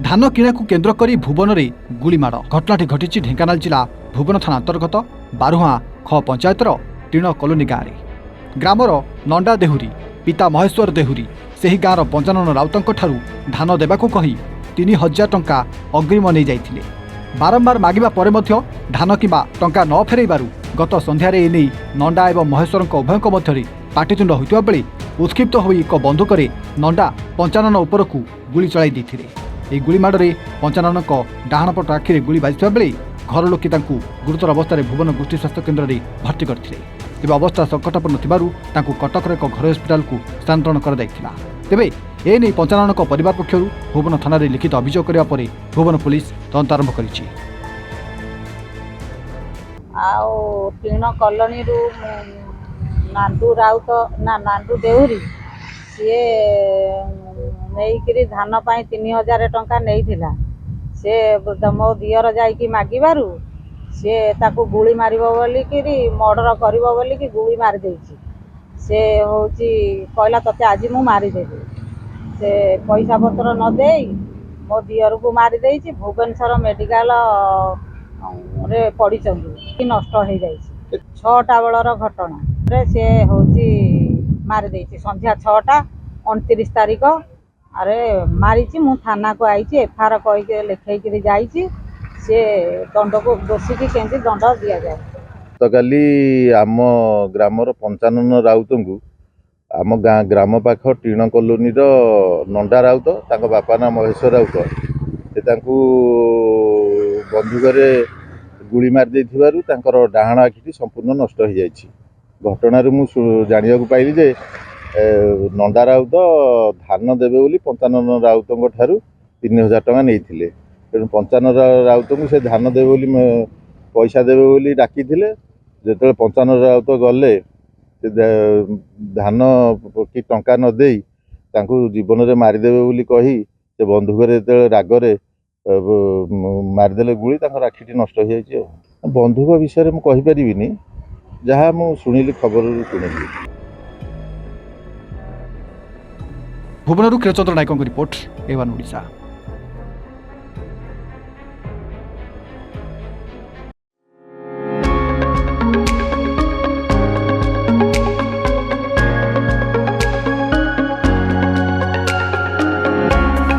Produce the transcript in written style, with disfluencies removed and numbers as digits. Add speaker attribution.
Speaker 1: धान किणा को केन्द्र करी भुवन में गुलीमाड़ घटनाटी घटी ढेंकानाल जिला भुवन थाना अंतर्गत बारुहा ख पंचायतर टीण कलोनी गाँव में ग्रामर नंडा देहुरी पिता महेश्वर देहुरी से गाँवर पंचानन राउतों धान देवाक कही 3000 टंका अग्रिम नहीं जाइथिले। बारंबार मागिबा परे मध्य धान किंबा टंका न फेरैबारु गत संध्यारे एने नंडा एवं महेश्वर उभयों मध्य पाटितुंड होइतबा बेले उत्क्षिप्त होई एक बंधुकरे नंडा पंचानन उपरकू गुली चलाई दैथिले। एही गुलीमाड़े पंचानन डाहाण पट आखिरे गुली बाजिथिबा बेले घर लोके तांकू गुरुतर अवस्था भुवन गोष्ठी स्वास्थ्य केन्द्र में भर्ती करथिले। तेबे अवस्था संकटापन्न थिबारु तांकू कटकर एक घरोई हस्पिटाल को स्थानांतरण कर दैथिला। तेबे एने पंचानन परिवार पक्षरु भुवन थाना रे लिखित अभियोग करबा परे भुवन पुलिस तदंत आरंभ करिछि।
Speaker 2: आउ टीण कॉलोनी रु नांडू राउत ना नांडू देउरी सी नहीं धान 3000 टंका नहीं से मो दियर जाइकी मागिबारु सी ताकू गुली मारिबो बोलिकी मर्डर करिबो बोलिकी गुली मारि देछि। से होची कहला तते आज मु मारि देबी से पैसा पत्र न देई मो दियर को मारि देछि। भुवनेश्वर मेडिकल रे पड़ी नष्ट हो जाइए 6टा बेलर घटना रे से होची मारि देछि। संध्या 6टा 29 तारिख अरे मारिछि। मु थाना को आइछि एफआर कहि लिखैकरी जाइछि। से दंड को दोषी की केंति दंड दिया जाए।
Speaker 3: तो काली आम ग्रामर पंचानन राउत को आम ग्राम पाख टीण कॉलोनी नंडा राउत तांको बापा ना महेश्वर राउत से बंधुकरे गुली मार देथिबारु तांकर डाहाण आखिटी संपूर्ण नष्ट हो जाइछि। घटनार मु जानिया को पाइली जे नंडा राउत धान देबे बोली पंचानन राउतों ठारू 3000 टंका नैथिले। तेणु पंचानन राउत को से धान देबे बोली पैसा देबे बोली डाकिथिले। जेतेबेले पंचानन राउत गले से धान कि टंका न देई तांको जीवन रे मारिदेबे बोली कही से बंधुकरे जेतेबेले रागरे मारिदेले गुली तांकर आखिटी नष्ट हो जाइछि। बंधुक विषय में कहि परिबिनी जहाँ मु सुनिली खबर शुणिली।
Speaker 1: भुवनरू क्षीरचंद्र नायकों रिपोर्ट एवन ओडिशा।